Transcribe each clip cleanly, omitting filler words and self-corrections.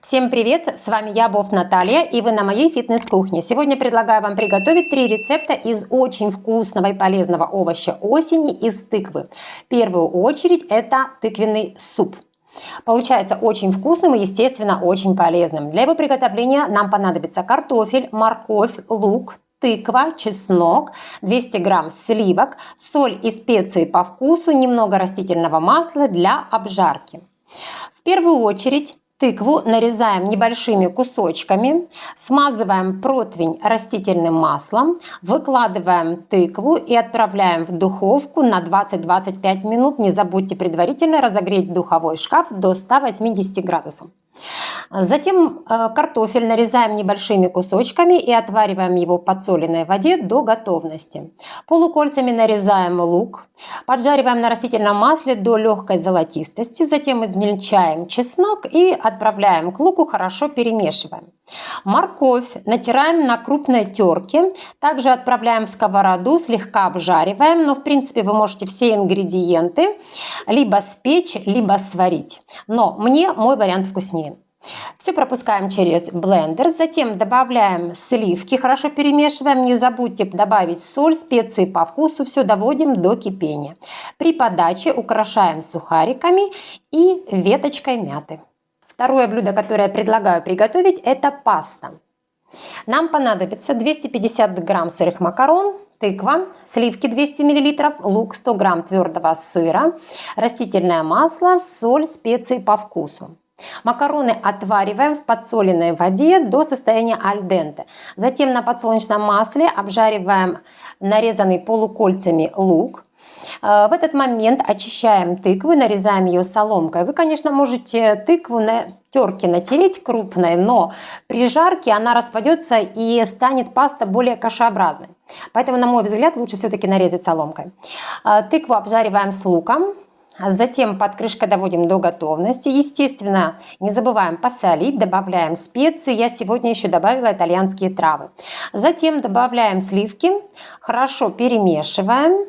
Всем привет! С вами я, Бов Наталья, и вы на моей фитнес-кухне. Сегодня предлагаю вам приготовить 3 рецепта из очень вкусного и полезного овоща осени из тыквы. В первую очередь это тыквенный суп. Получается очень вкусным и, естественно, очень полезным. Для его приготовления нам понадобится картофель, морковь, лук, тыква, чеснок, 200 грамм сливок, соль и специи по вкусу, немного растительного масла для обжарки. В первую очередь тыкву нарезаем небольшими кусочками, смазываем противень растительным маслом, выкладываем тыкву и отправляем в духовку на 20-25 минут. Не забудьте предварительно разогреть духовой шкаф до 180 градусов. Затем картофель нарезаем небольшими кусочками и отвариваем его в подсоленной воде до готовности. Полукольцами нарезаем лук, поджариваем на растительном масле до легкой золотистости, затем измельчаем чеснок и отправляем к луку, хорошо перемешиваем. Морковь натираем на крупной терке, также отправляем в сковороду, слегка обжариваем, но в принципе вы можете все ингредиенты либо спечь, либо сварить, но мне мой вариант вкуснее. Все пропускаем через блендер, затем добавляем сливки, хорошо перемешиваем, не забудьте добавить соль, специи по вкусу, все доводим до кипения. При подаче украшаем сухариками и веточкой мяты. Второе блюдо, которое я предлагаю приготовить, это паста. Нам понадобится 250 грамм сырых макарон, тыква, сливки 200 мл, лук, 100 грамм твердого сыра, растительное масло, соль, специи по вкусу. Макароны отвариваем в подсоленной воде до состояния аль денте. Затем на подсолнечном масле обжариваем нарезанный полукольцами лук. В этот момент очищаем тыкву и нарезаем ее соломкой. Вы, конечно, можете тыкву на терке натереть крупной, но при жарке она распадется и станет паста более кашеобразной. Поэтому, на мой взгляд, лучше все-таки нарезать соломкой. Тыкву обжариваем с луком. Затем под крышкой доводим до готовности. Естественно, не забываем посолить, добавляем специи. Я сегодня еще добавила итальянские травы. Затем добавляем сливки, хорошо перемешиваем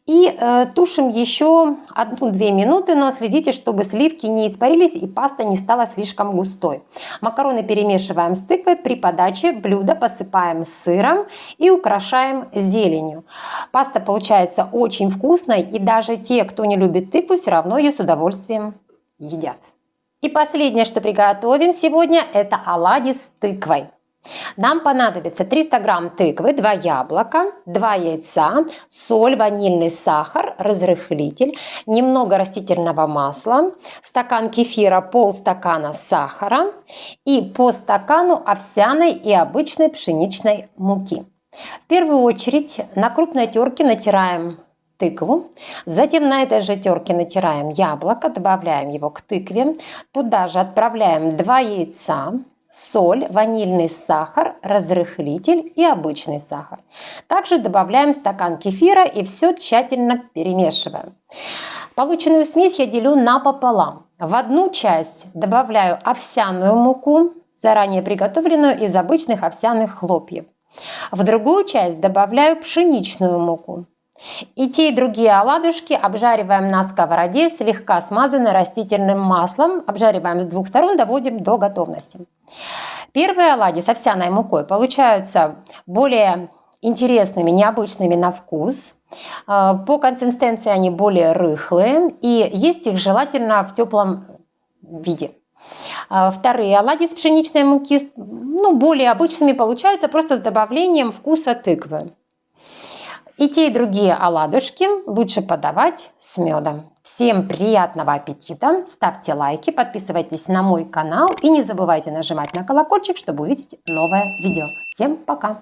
и тушим еще 1-2 минуты, но следите, чтобы сливки не испарились и паста не стала слишком густой. Макароны перемешиваем с тыквой, при подаче блюда посыпаем сыром и украшаем зеленью. Паста получается очень вкусной, и даже те, кто не любит тыкву, все равно ее с удовольствием едят. И последнее, что приготовим сегодня, это оладьи с тыквой. Нам понадобится 300 грамм тыквы, 2 яблока, 2 яйца, соль, ванильный сахар, разрыхлитель, немного растительного масла, стакан кефира, полстакана сахара и по стакану овсяной и обычной пшеничной муки. В первую очередь на крупной терке натираем тыкву, затем на этой же терке натираем яблоко, добавляем его к тыкве, туда же отправляем 2 яйца, соль, ванильный сахар, разрыхлитель и обычный сахар. Также добавляем стакан кефира и все тщательно перемешиваем. Полученную смесь я делю напополам. В одну часть добавляю овсяную муку, заранее приготовленную из обычных овсяных хлопьев. В другую часть добавляю пшеничную муку. И те, и другие оладушки обжариваем на сковороде, слегка смазанной растительным маслом. Обжариваем с 2 сторон, доводим до готовности. Первые оладьи с овсяной мукой получаются более интересными, необычными на вкус. По консистенции они более рыхлые, и есть их желательно в теплом виде. Вторые оладьи с пшеничной муки более обычными получаются, просто с добавлением вкуса тыквы. И те, и другие оладушки лучше подавать с медом. Всем приятного аппетита! Ставьте лайки, подписывайтесь на мой канал и не забывайте нажимать на колокольчик, чтобы увидеть новое видео. Всем пока!